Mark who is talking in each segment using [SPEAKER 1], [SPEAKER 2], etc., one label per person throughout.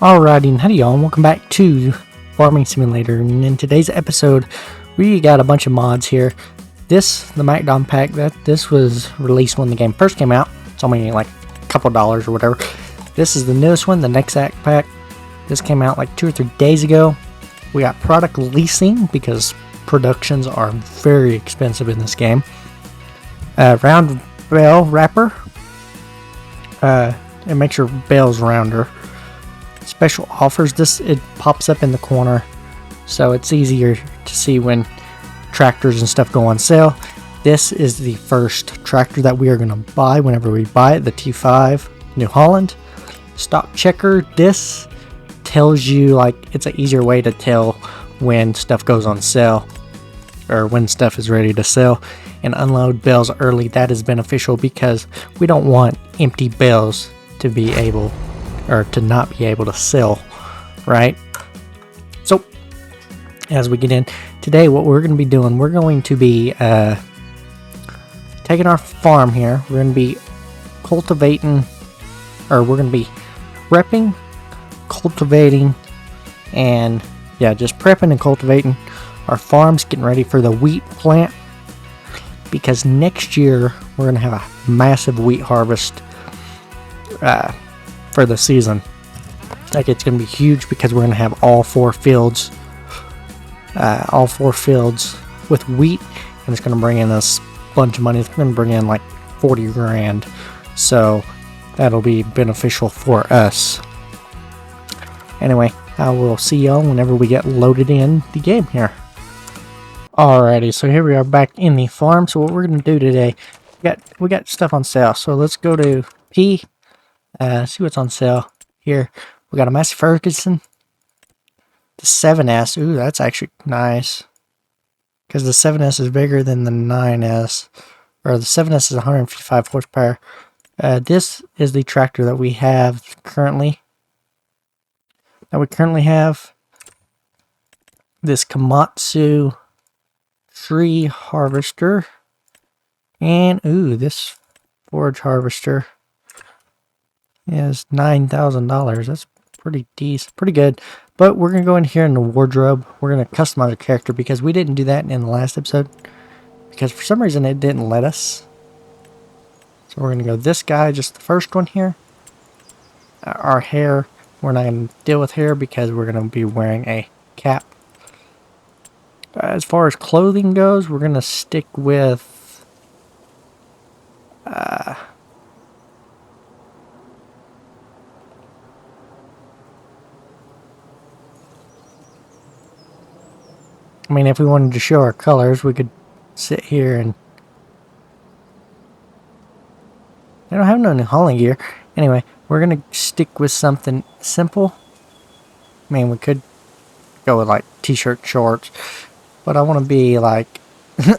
[SPEAKER 1] Alrighty, and howdy y'all, and welcome back to Farming Simulator. And in today's episode, we got a bunch of mods here. The MacDom pack, this was released when the game first came out. It's only like a couple dollars or whatever. This is the newest one, the Nexac pack. This came out like 2 or 3 days ago. We got product leasing because productions are very expensive in this game. Round bell wrapper. It makes your bells rounder. Special offers, it pops up in the corner so it's easier to see when tractors and stuff go on sale. This is the first tractor that we are going to buy whenever we buy it, the T5 New Holland. Stock checker, this tells you, like, it's an easier way to tell when stuff goes on sale or when stuff is ready to sell, and unload bales early. That is beneficial because we don't want empty bales to be able or to not be able to sell, right? So as we get in today, what we're going to be doing, we're going to be taking our farm here. We're going to be cultivating, or we're going to be prepping, cultivating, and yeah, just prepping and cultivating our farms, getting ready for the wheat plant, because next year we're going to have a massive wheat harvest for the season. Like, it's going to be huge because we're going to have all four fields with wheat, and it's going to bring in a bunch of money. It's going to bring in like 40 grand, so that'll be beneficial for us. Anyway, I will see y'all whenever we get loaded in the game here. Alrighty, so here we are back in the farm. So what we're going to do today, we got stuff on sale, so let's go to P. See what's on sale here. We got a Massey Ferguson, the 7S. Ooh, that's actually nice, because the 7S is bigger than the 9S, or the 7S is 155 horsepower. This is the tractor that we have currently. This Komatsu tree harvester, and ooh, this forage harvester is $9,000. That's pretty decent, pretty good. But we're gonna go in here in the wardrobe. We're gonna customize our character because we didn't do that in the last episode, because for some reason it didn't let us. So we're gonna go this guy, just the first one here. Our hair, we're not gonna deal with hair because we're gonna be wearing a cap. As far as clothing goes, we're gonna stick with I mean, if we wanted to show our colors, we could sit here and... I don't have no New Holland gear. Anyway, we're going to stick with something simple. I mean, we could go with, like, t-shirt, shorts. But I want to be, like...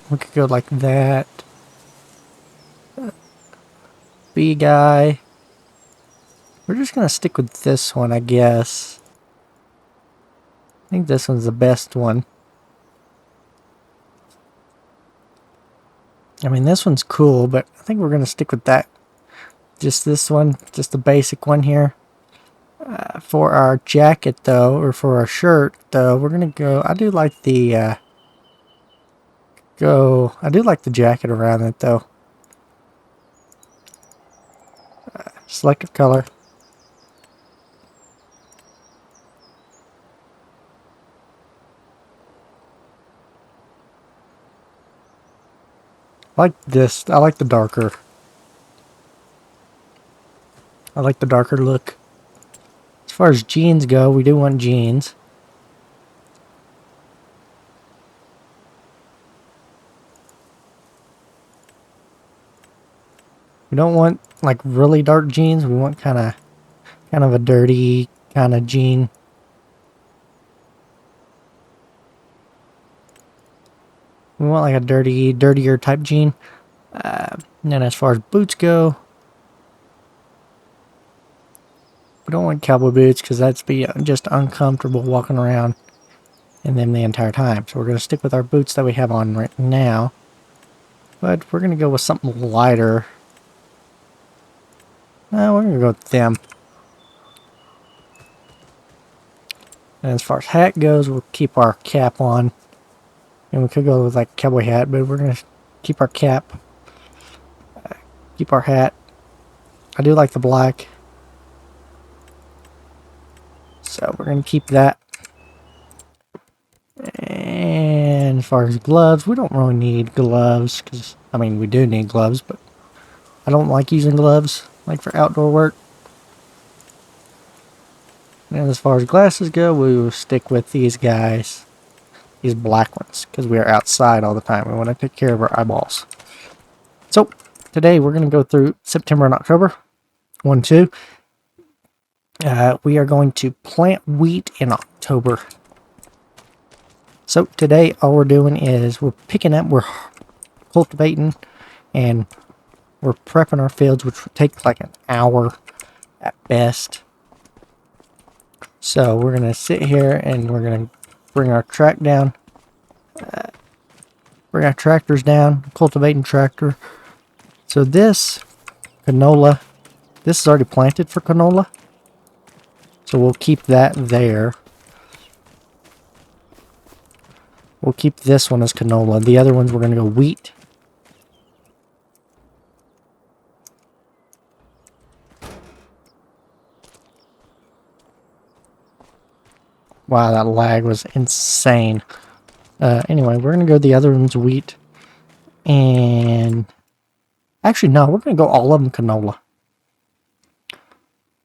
[SPEAKER 1] we could go like that. B guy. We're just going to stick with this one, I guess. I think this one's the best one. I mean, this one's cool, but I think we're going to stick with that. Just this one, just the basic one here. For our jacket, though, or for our shirt, though, we're going to go... I do like the... I do like the jacket around it, though. Selective color. I like this. I like the darker. I like the darker look. As far as jeans go, we do want jeans. We don't want like really dark jeans. We want kind of a dirty kind of jean. We want like a dirtier type jean. And then as far as boots go, we don't want cowboy boots because that's be just uncomfortable walking around in them the entire time. So we're going to stick with our boots that we have on right now. But we're going to go with something lighter. No, we're going to go with them. And as far as hat goes, we'll keep our cap on. And we could go with like a cowboy hat, but we're going to keep our cap. Keep our hat. I do like the black. So we're going to keep that. And as far as gloves, we don't really need gloves. Because, I mean, we do need gloves, but I don't like using gloves. Like for outdoor work. And as far as glasses go, we will stick with these guys. These black ones. Because we are outside all the time. We want to take care of our eyeballs. So, today we're going to go through September and October. 1, 2. We are going to plant wheat in October. So, today all we're doing is we're picking up, we're cultivating, and we're prepping our fields, which will take like an hour at best. So, we're going to sit here and we're going to bring our track down. Bring our tractors down, cultivating tractor. So this canola, this is already planted for canola. So we'll keep that there. We'll keep this one as canola. The other ones we're going to go wheat. Wow, that lag was insane. Anyway, we're going to go the other ones wheat. And actually, no, we're going to go all of them canola.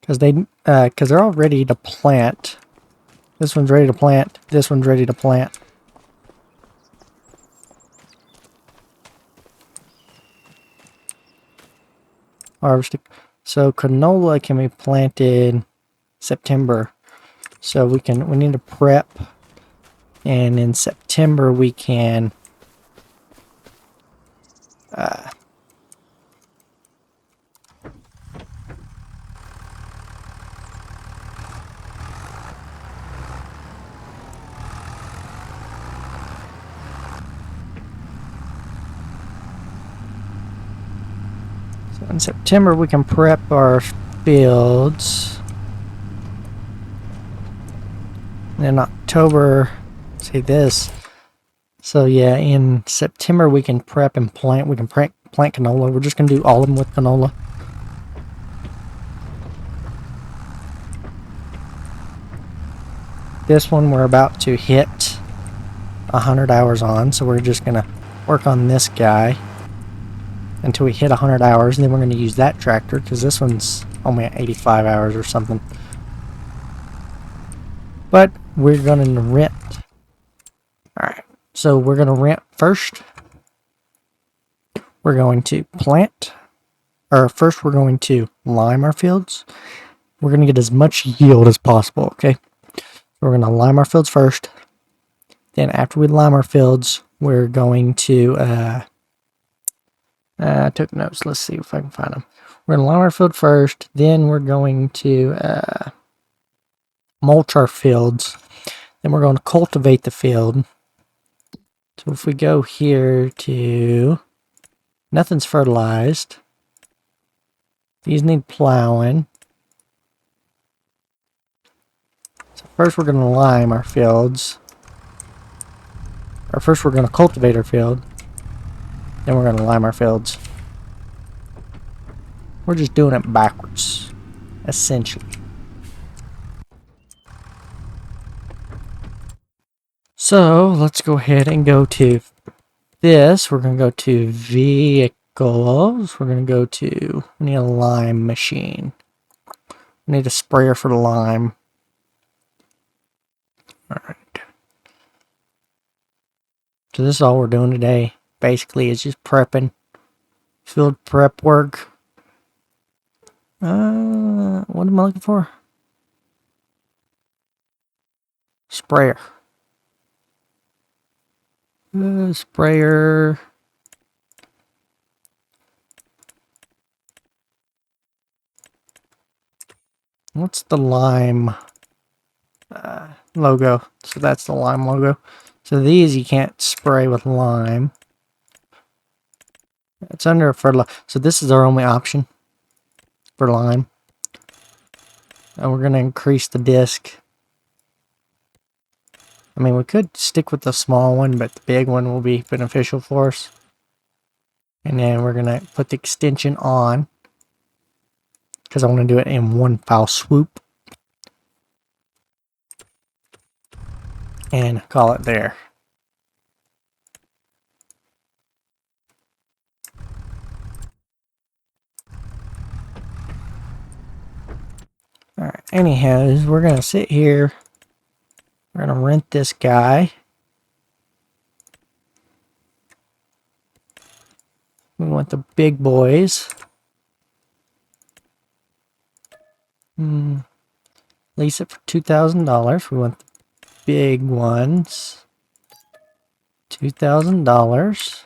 [SPEAKER 1] Because they're all ready to plant. This one's ready to plant. This one's ready to plant. Harvesting. So canola can be planted September. So we need to prep. And in September we can so in September we can prep our fields. And in October, see this. So yeah, in September we can prep and plant. We can plant canola. We're just going to do all of them with canola. This one we're about to hit 100 hours on. So we're just going to work on this guy until we hit 100 hours. And then we're going to use that tractor because this one's only at 85 hours or something. But we're going to rent. Alright, so we're going to rent first. We're going to plant. Or first we're going to lime our fields. We're going to get as much yield as possible, okay? We're going to lime our fields first. Then after we lime our fields, we're going to... I took notes. Let's see if I can find them. We're going to lime our field first. Then we're going to mulch our fields. Then we're going to cultivate the field. So if we go here to... Nothing's fertilized. These need plowing. So first we're going to lime our fields. Or first we're going to cultivate our field. Then we're going to lime our fields. We're just doing it backwards. Essentially. So let's go ahead and go to this. We're going to go to vehicles. We're going to go to, we need a lime machine. We need a sprayer for the lime. Alright. So this is all we're doing today. Basically, it's just prepping. Field prep work. What am I looking for? Sprayer. Sprayer. What's the lime logo? So that's the lime logo. So these you can't spray with lime. It's under fertilizer. So this is our only option for lime. And we're going to increase the disc. I mean, we could stick with the small one, but the big one will be beneficial for us. And then we're going to put the extension on, because I want to do it in one foul swoop. And call it there. Alright, anyhow, we're going to sit here. We're going to rent this guy. We want the big boys. Lease it for $2,000. We want the big ones. $2,000.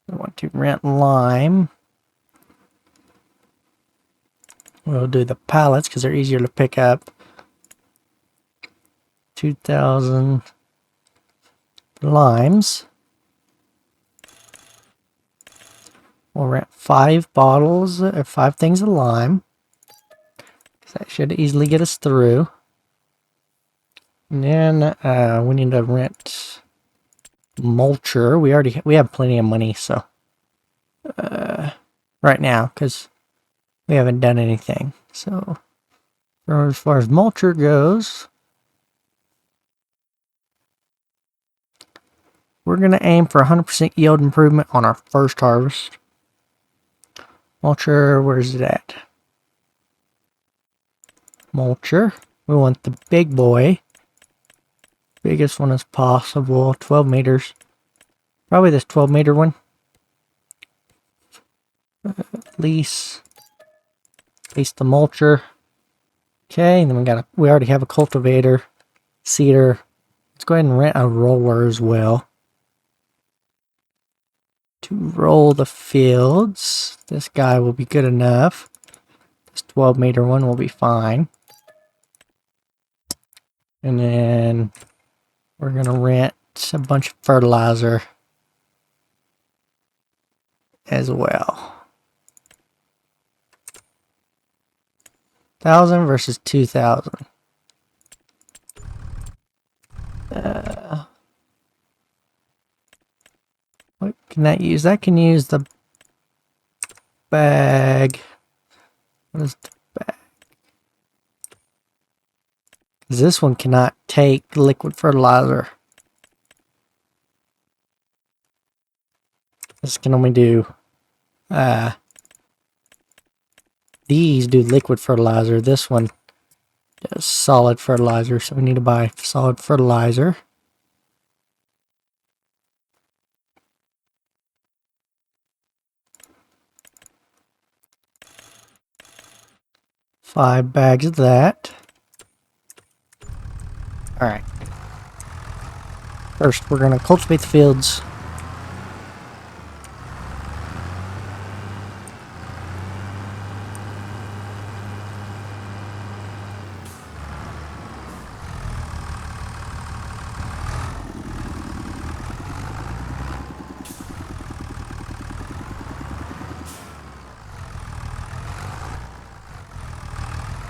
[SPEAKER 1] We want to rent lime. We'll do the pallets because they're easier to pick up. 2,000 limes. We'll rent 5 bottles, or 5 things of lime. That should easily get us through. And then we need to rent mulcher. We have plenty of money, so right now, because we haven't done anything. So as far as mulcher goes, we're going to aim for 100% yield improvement on our first harvest. Mulcher, where's it at? Mulcher. We want the big boy. Biggest one as possible. 12 meters. Probably this 12 meter one. Lease the mulcher. Okay, and then we already have a cultivator. Seeder. Let's go ahead and rent a roller as well. To roll the fields. This guy will be good enough. This 12 meter one will be fine. And then we're going to rent a bunch of fertilizer as well. 1,000 versus 2,000. What can that use? That can use the bag. What is the bag? Because this one cannot take liquid fertilizer. This can only do these do liquid fertilizer. This one does solid fertilizer, so we need to buy solid fertilizer. Five bags of that. Alright. First, we're going to cultivate the fields.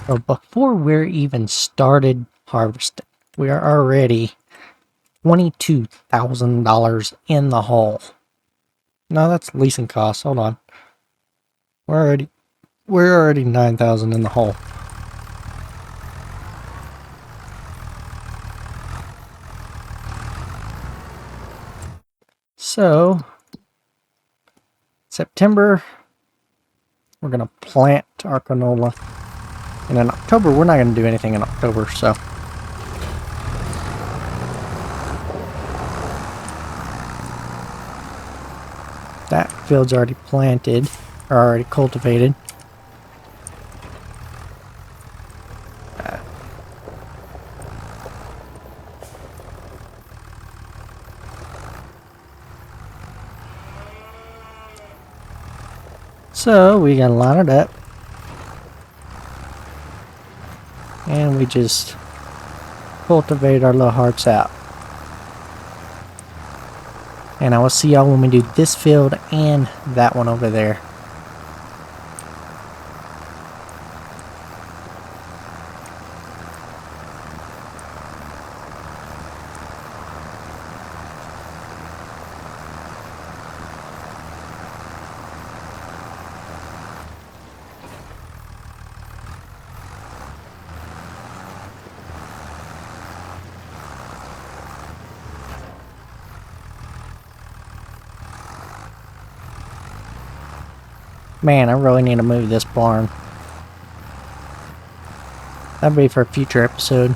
[SPEAKER 1] So before we're even started harvesting, we are already $22,000 in the hole. No, that's leasing costs. Hold on. We're already 9,000 in the hole. So September, we're gonna plant our canola. And in October, we're not going to do anything in October, so. That field's already planted, or already cultivated. So, we gotta line it up. And we just cultivate our little hearts out. And I will see y'all when we do this field and that one over there. Man, I really need to move this barn. That'll be for a future episode.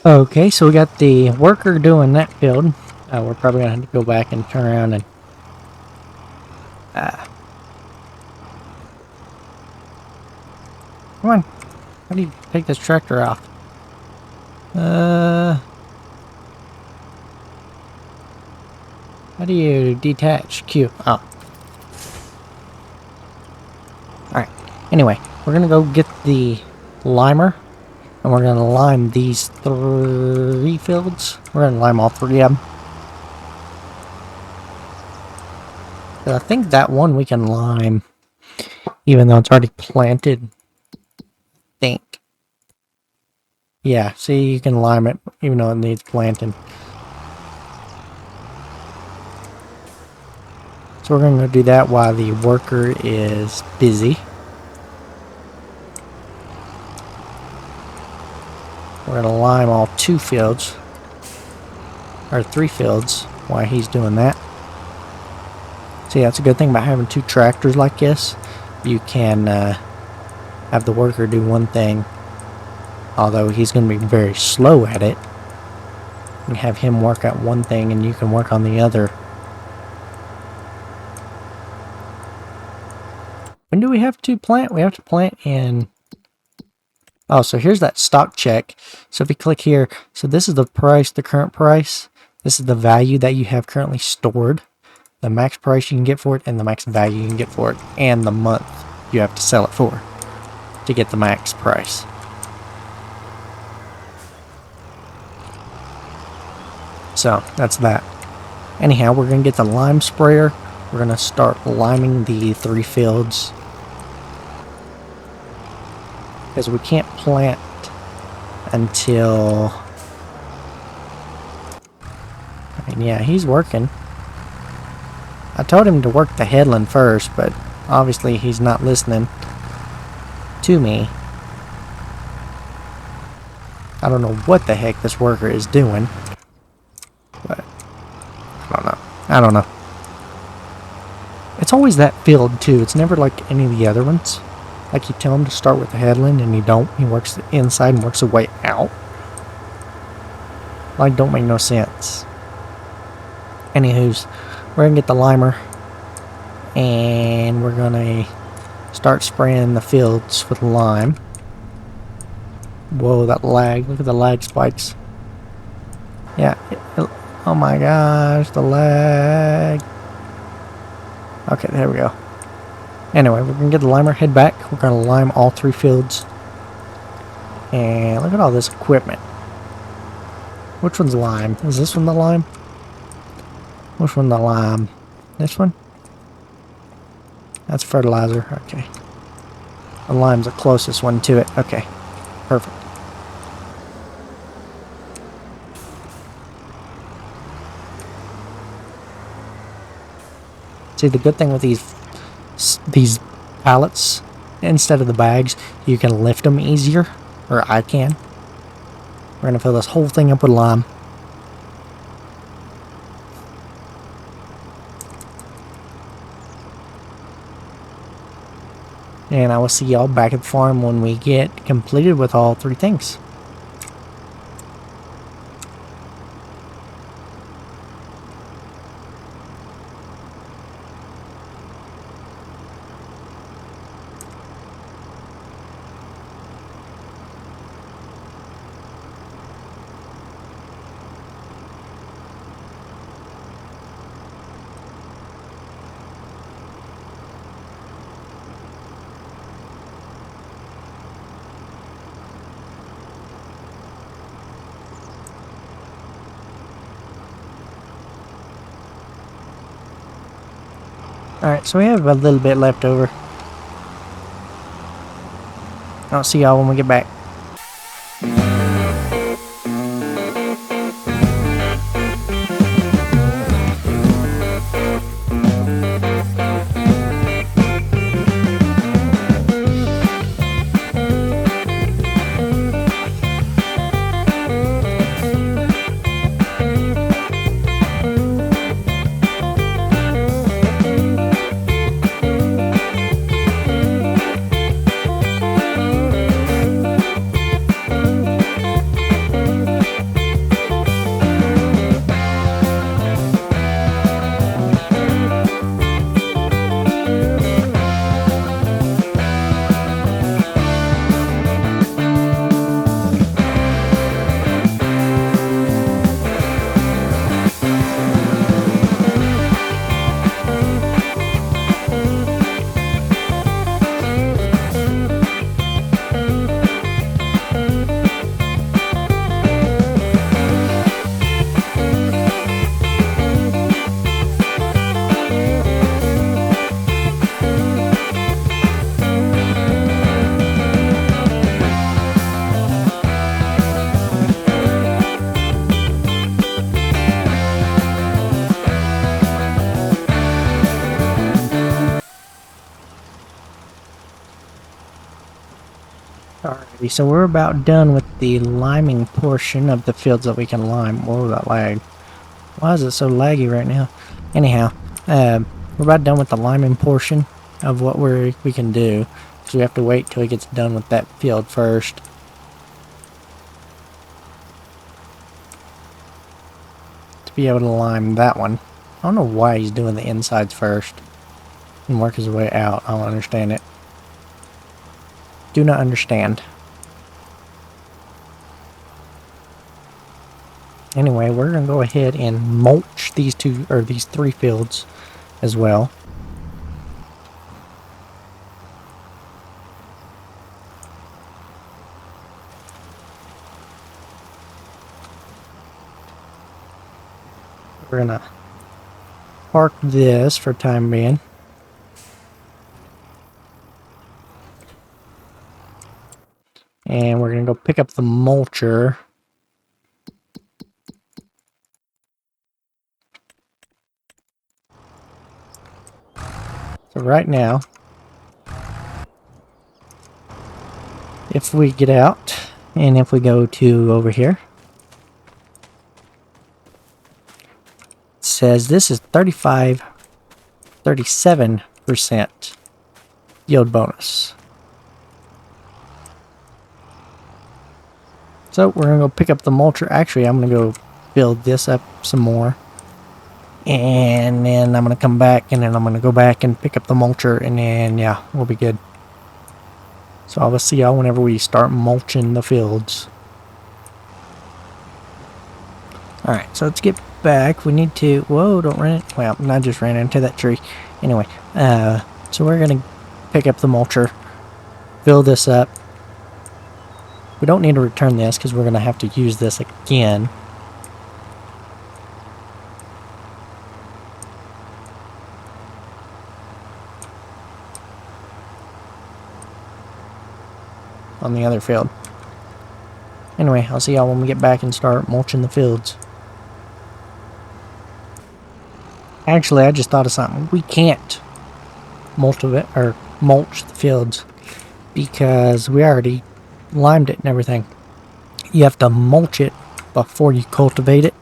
[SPEAKER 1] Okay, so we got the worker doing that field. We're probably gonna have to go back and turn around and come on. How do you take this tractor off? How do you detach? Q. Oh. Alright. Anyway, we're gonna go get the limer. And we're gonna lime these 3 fields. We're gonna lime all 3 of them. But I think that one we can lime, even though it's already planted. Think. Yeah, see, you can lime it, even though it needs planting. So we're gonna do that while the worker is busy. We're gonna lime all 2 fields, or 3 fields, while he's doing that. So yeah, that's a good thing about having 2 tractors like this. You can have the worker do one thing, although he's gonna be very slow at it. You have him work at one thing, and you can work on the other. When do we have to plant? We have to plant in... Oh, so here's that stock check. So if you click here, so this is the price, the current price. This is the value that you have currently stored. The max price you can get for it, and the max value you can get for it, and the month you have to sell it for to get the max price. So that's that. Anyhow, we're going to get the lime sprayer. We're going to start liming the 3 fields. Because we can't plant until... I mean, yeah, he's working. I told him to work the headland first, but obviously he's not listening to me. I don't know what the heck this worker is doing, but I don't know. It's always that field too. It's never like any of the other ones. Like you tell him to start with the headland and he don't. He works the inside and works the way out. Like, don't make no sense. Anywho's, we're gonna get the limer and we're gonna start spraying the fields with lime. Whoa, that lag. Look at the lag spikes. Yeah. Oh my gosh, the lag. Okay, there we go. Anyway, we're going to get the limer, head back. We're going to lime all 3 fields. And look at all this equipment. Which one's lime? Is this one the lime? Which one the lime? This one? That's fertilizer. Okay. The lime's the closest one to it. Okay. Perfect. See, the good thing with these pallets, instead of the bags, you can lift them easier, or I can. We're going to fill this whole thing up with lime. And I will see y'all back at the farm when we get completed with all 3 things. Alright, so we have a little bit left over. I'll see y'all when we get back. Alrighty, so we're about done with the liming portion of the fields that we can lime. Whoa, that lag. Why is it so laggy right now? Anyhow, we're about done with the liming portion of what we can do. So we have to wait till he gets done with that field first. To be able to lime that one. I don't know why he's doing the insides first and work his way out. I don't understand it. Do not understand. Anyway, we're gonna go ahead and mulch these 3 fields as well. We're gonna park this for time being. And we're going to go pick up the mulcher. So right now, if we get out, and if we go to over here, it says this is 37% yield bonus. So we're going to go pick up the mulcher. Actually, I'm going to go build this up some more. And then I'm going to come back, and then I'm going to go back and pick up the mulcher, and then, yeah, we'll be good. So I'll see y'all whenever we start mulching the fields. Alright, so let's get back. We need to... Whoa, don't run it. Well, I just ran into that tree. Anyway, so we're going to pick up the mulcher, fill this up. We don't need to return this because we're going to have to use this again. On the other field. Anyway, I'll see y'all when we get back and start mulching the fields. Actually, I just thought of something. We can't mulch the fields because we already limed it and everything. You have to mulch it before you cultivate it,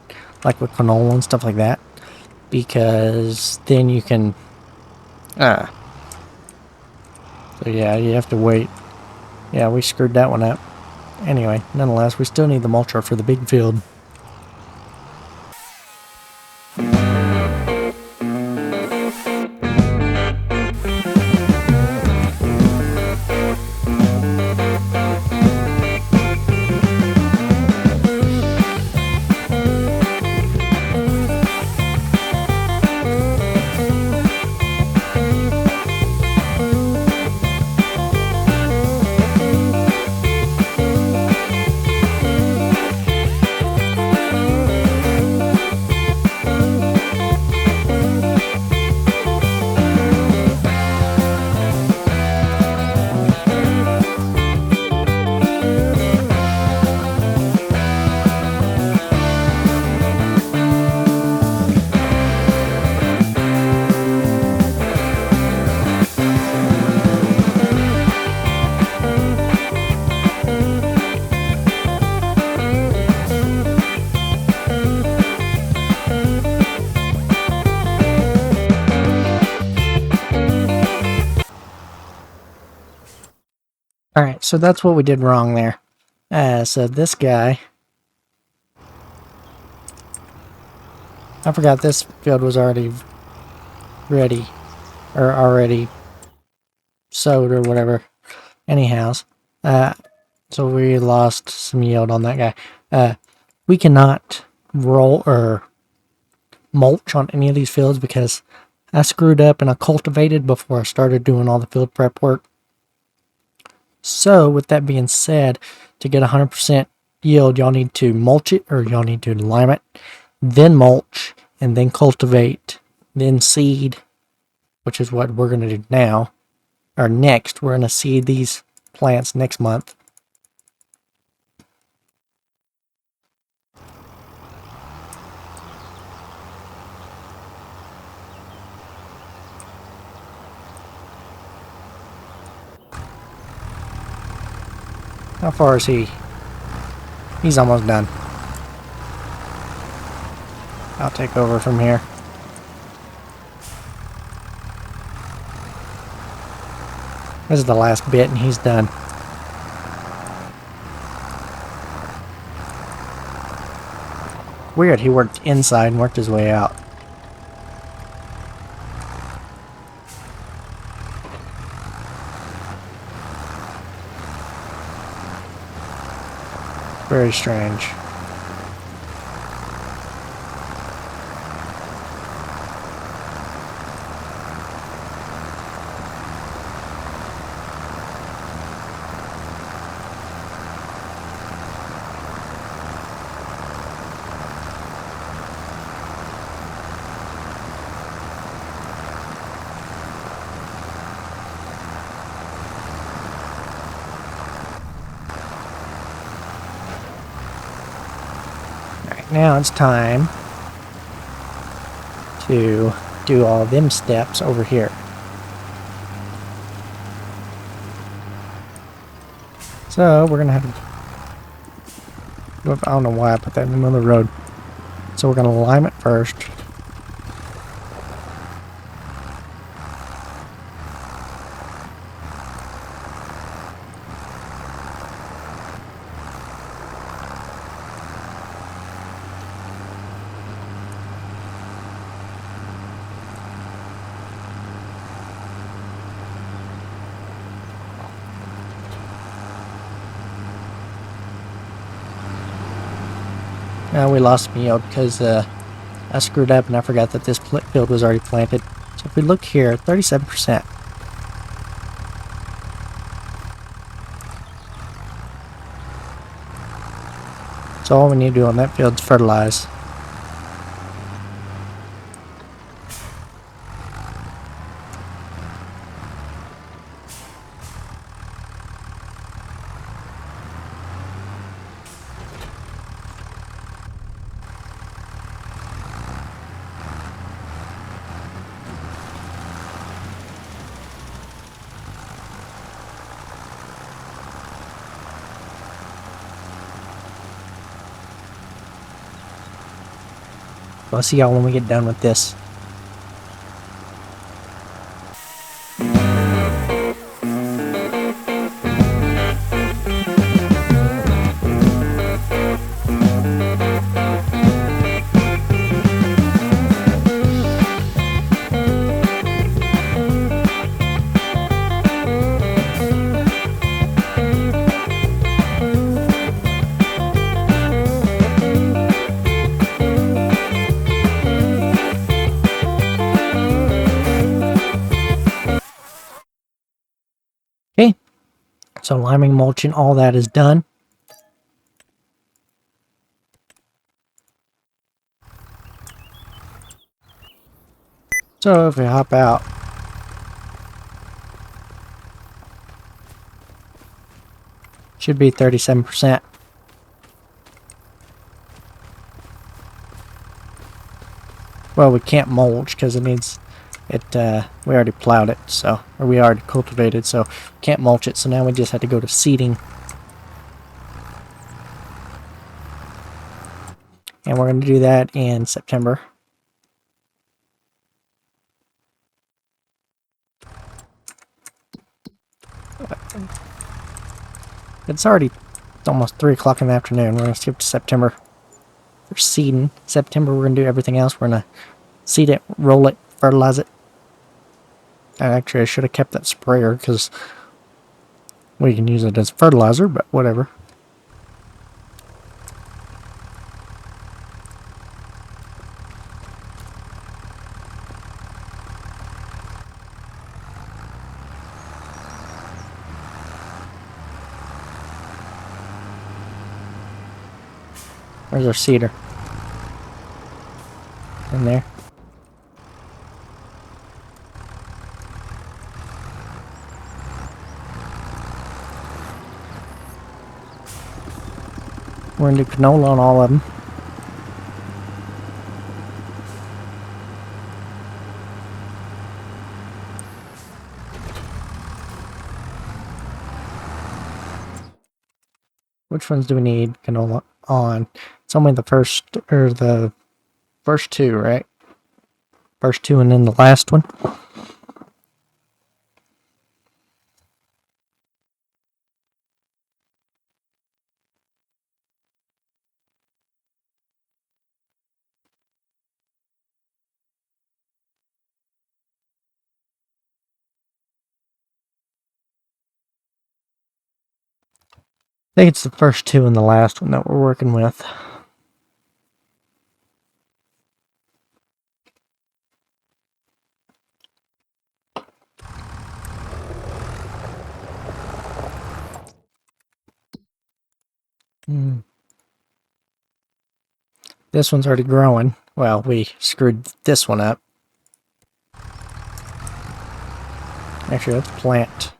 [SPEAKER 1] like with canola and stuff like that, because then you can. So yeah, you have to wait. Yeah, we screwed that one up. Anyway, nonetheless, we still need the mulcher for the big field. Alright, so that's what we did wrong there. So this guy... I forgot this field was already ready. Or already sowed or whatever. Anyhow. So we lost some yield on that guy. We cannot roll or mulch on any of these fields because I screwed up and I cultivated before I started doing all the field prep work. So, with that being said, to get 100% yield, y'all need to mulch it, or y'all need to lime it, then mulch, and then cultivate, then seed, which is what we're going to do now, or next. We're going to seed these plants next month. How far is he? He's almost done. I'll take over from here. This is the last bit and he's done. Weird, he worked inside and worked his way out. Very strange. Now it's time to do all them steps over here. So we're gonna have to, I don't know why I put that in the middle of the road. So we're gonna lime it first. Now we lost some yield because I screwed up and I forgot that this field was already planted. So if we look here, 37%. So all we need to do on that field is fertilize. I'll see y'all when we get done with this. Okay, so liming, mulching, all that is done. So if we hop out, should be 37%. Well, we can't mulch because it needs it. We already plowed it, so, or we already cultivated, so can't mulch it. So now we just have to go to seeding, and we're going to do that in September. It's almost 3 o'clock in the afternoon. We're going to skip to September for seeding. September, we're going to do everything else. We're going to seed it, roll it, fertilize it. And actually, I should have kept that sprayer because we can use it as fertilizer, but whatever. Where's our seeder? In there. We're going to do canola on all of them. Which ones do we need canola on? It's only the first two, right? First two and then the last one. I think it's the first two and the last one that we're working with. This one's already growing. Well, we screwed this one up. Actually, let's plant.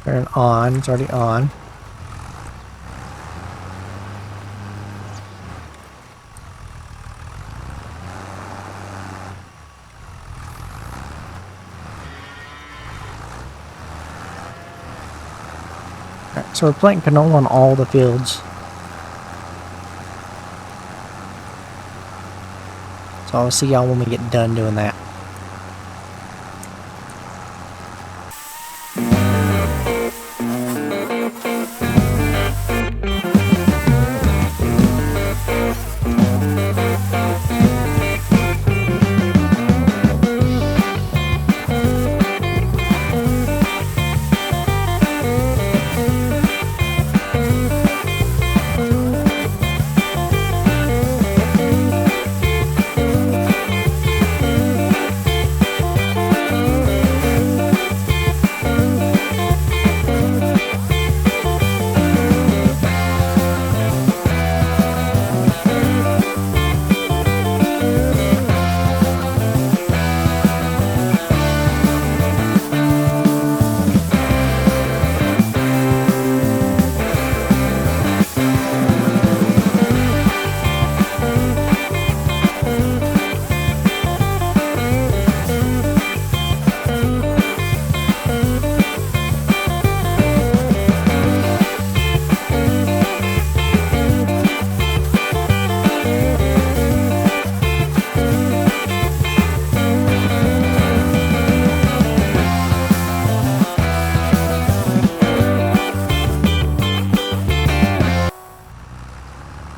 [SPEAKER 1] Turn on. It's already on. Alright, so we're planting canola on all the fields. So I'll see y'all when we get done doing that.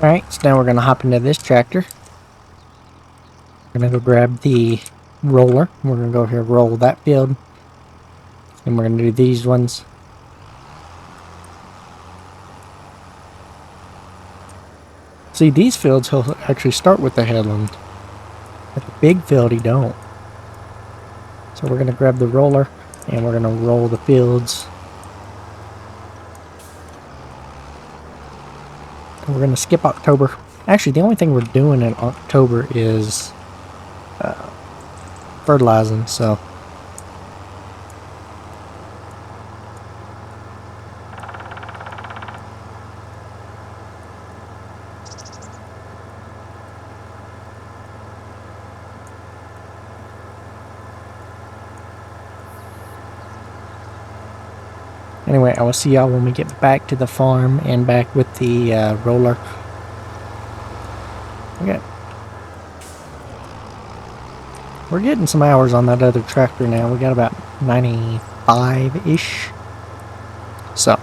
[SPEAKER 1] Alright, so now we're going to hop into this tractor. We're going to go grab the roller. We're going to go here, roll that field. And we're going to do these ones. See, these fields he'll actually start with the headland. At the big field he don't. So we're going to grab the roller and we're going to roll the fields. And we're going to skip October. Actually, the only thing we're doing in October is fertilizing, so. Anyway, I will see y'all when we get back to the farm and back with the roller. Okay. We're getting some hours on that other tractor now. We got about 95-ish. So.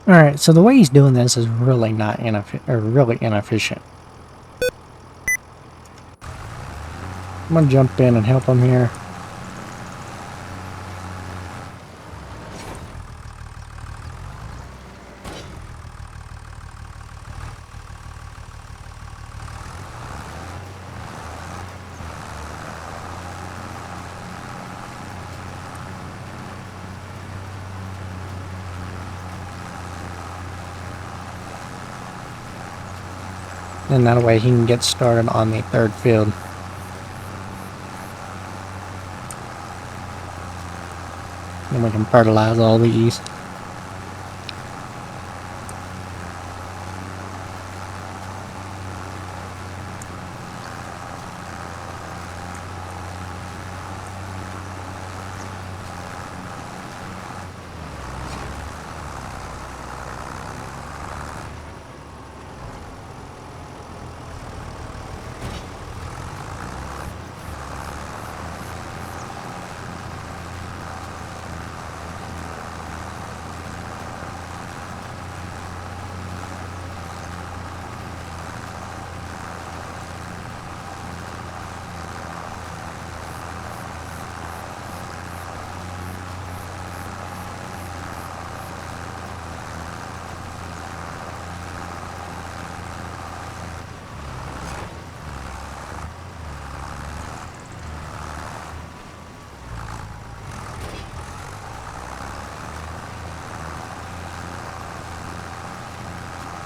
[SPEAKER 1] Alright, so the way he's doing this is really not really inefficient. I'm gonna jump in and help him here. And that way he can get started on the third field. And we can fertilize all these.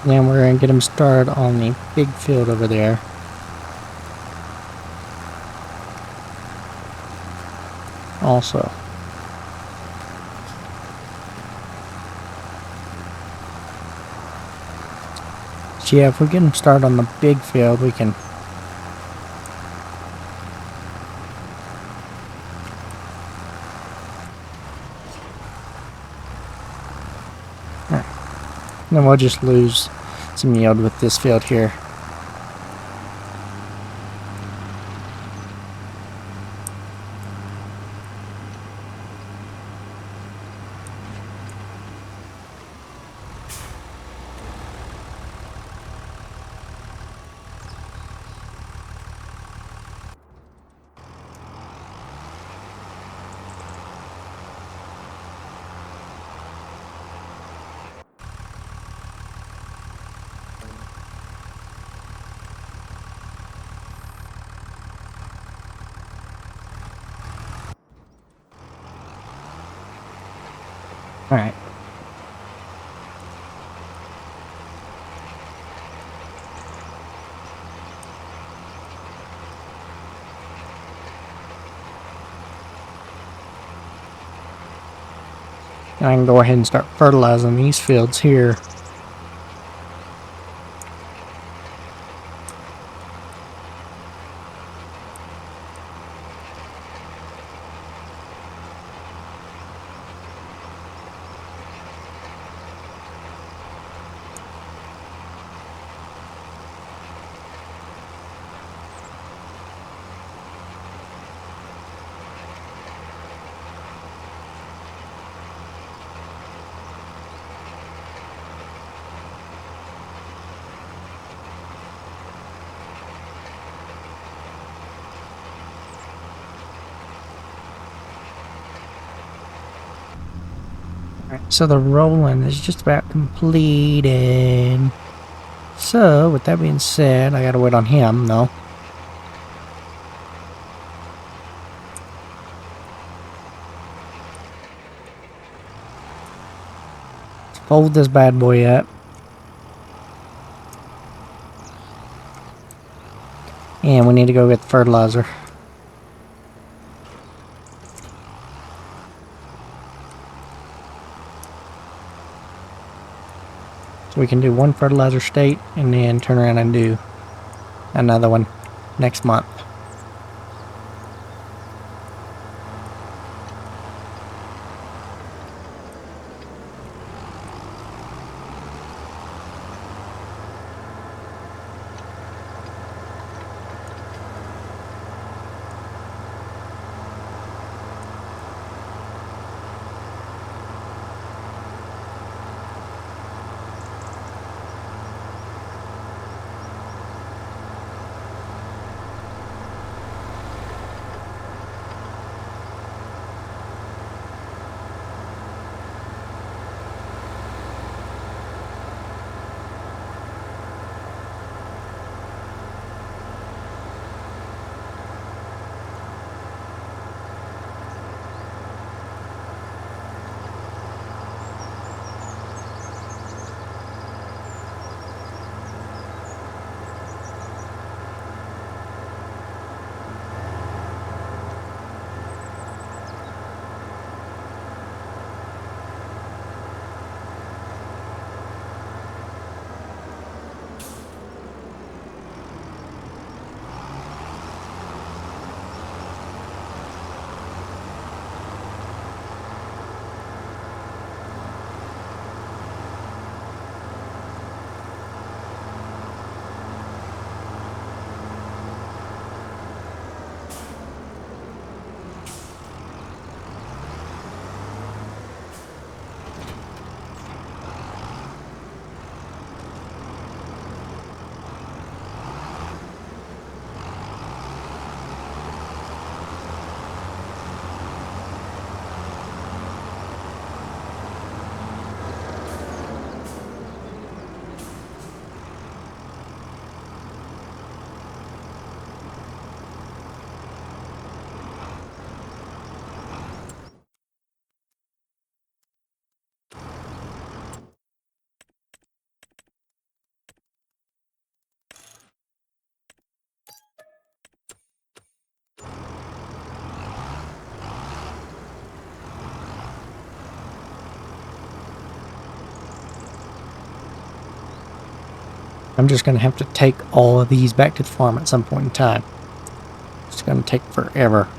[SPEAKER 1] Then we're going to get him started on the big field over there. Also. So yeah, if we get him started on the big field, we can then we'll just lose some yield with this field here. Alright. I can go ahead and start fertilizing these fields here. Alright, so the rolling is just about completed. So, with that being said, I gotta wait on him, though. Let's fold this bad boy up. And we need to go get the fertilizer. So we can do one fertilizer state and then turn around and do another one next month. I'm just going to have to take all of these back to the farm at some point in time. It's going to take forever.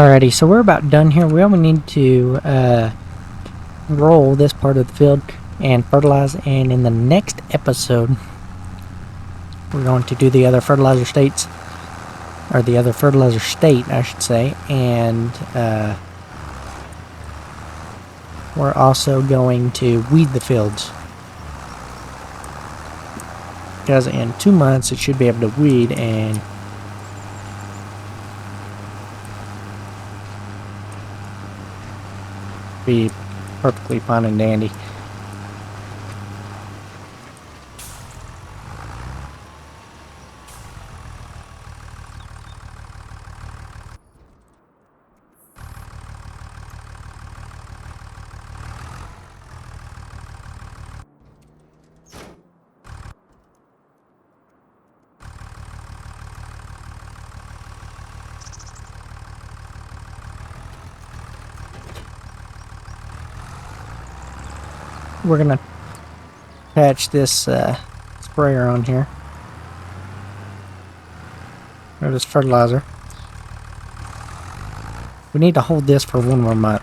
[SPEAKER 1] Alrighty, so we're about done here. We only need to roll this part of the field and fertilize, and in the next episode we're going to do the other fertilizer states, or the other fertilizer state I should say, and we're also going to weed the fields, because in 2 months it should be able to weed and be perfectly fine and dandy. We're gonna attach this sprayer on here, or this fertilizer. We need to hold this for 1 more month.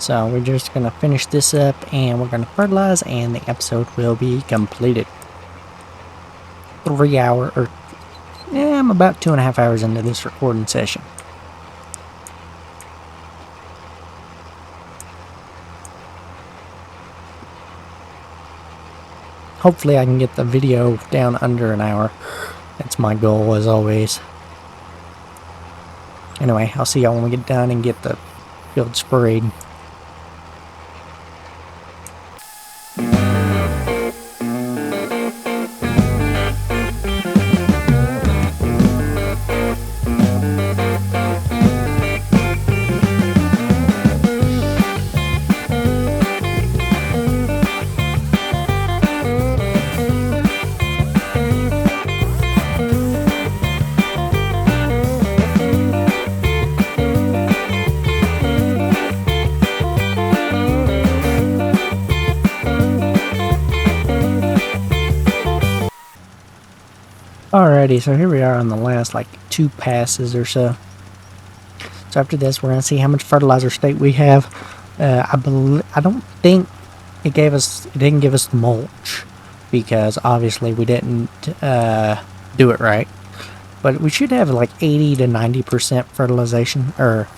[SPEAKER 1] So we're just going to finish this up and we're going to fertilize and the episode will be completed. 3 hour, or yeah, I'm about 2.5 hours into this recording session. Hopefully I can get the video down under an hour. That's my goal as always. Anyway, I'll see y'all when we get done and get the field sprayed. Alrighty, so here we are on the last like 2 passes or so. So after this, we're gonna see how much fertilizer state we have. I don't think it didn't give us mulch, because obviously we didn't do it right. But we should have like 80 to 90% fertilization, or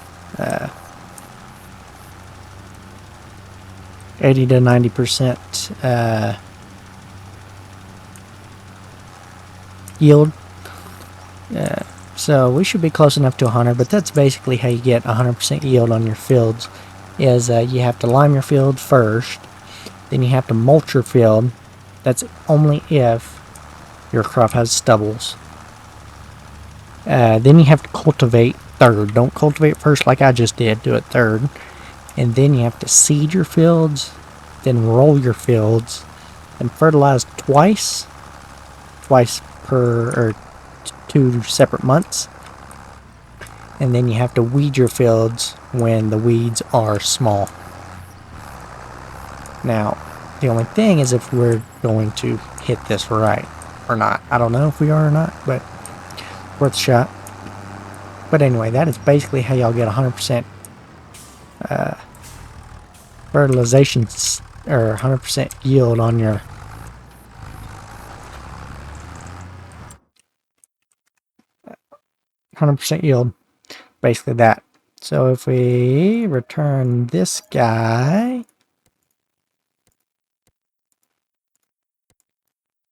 [SPEAKER 1] 80 to 90% yield. So we should be close enough to 100, but that's basically how you get 100% yield on your fields, is you have to lime your field first, then you have to mulch your field. That's only if your crop has stubbles. Then you have to cultivate third. Don't cultivate first like I just did, do it third. And then you have to seed your fields, then roll your fields, and fertilize twice per, or 2 separate months. And then you have to weed your fields when the weeds are small. Now, the only thing is if we're going to hit this right or not. I don't know if we are or not, but worth a shot. But anyway, that is basically how y'all get 100% fertilization, or 100% yield on your 100% yield. Basically that. So if we return this guy,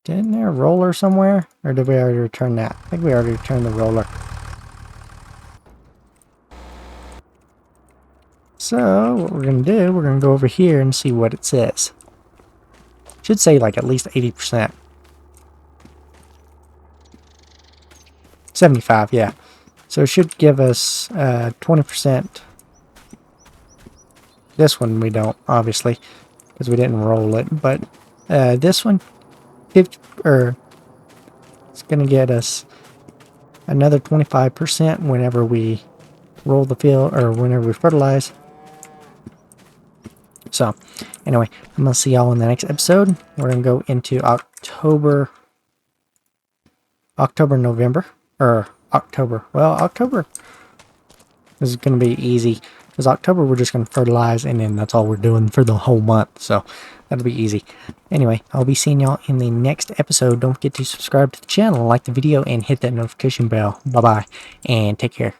[SPEAKER 1] didn't there a roller somewhere? Or did we already return that? I think we already returned the roller. So what we're going to do, we're going to go over here and see what it says. Should say like at least 80%. 75, yeah. So it should give us 20%. This one we don't, obviously, because we didn't roll it. But this one, 50, or it's going to get us another 25% whenever we roll the field, or whenever we fertilize. So, anyway, I'm going to see y'all in the next episode. We're going to go into October, November, or October. Well, October is going to be easy, because October we're just going to fertilize, and then that's all we're doing for the whole month. So, that'll be easy. Anyway, I'll be seeing y'all in the next episode. Don't forget to subscribe to the channel, like the video, and hit that notification bell. Bye-bye, and take care.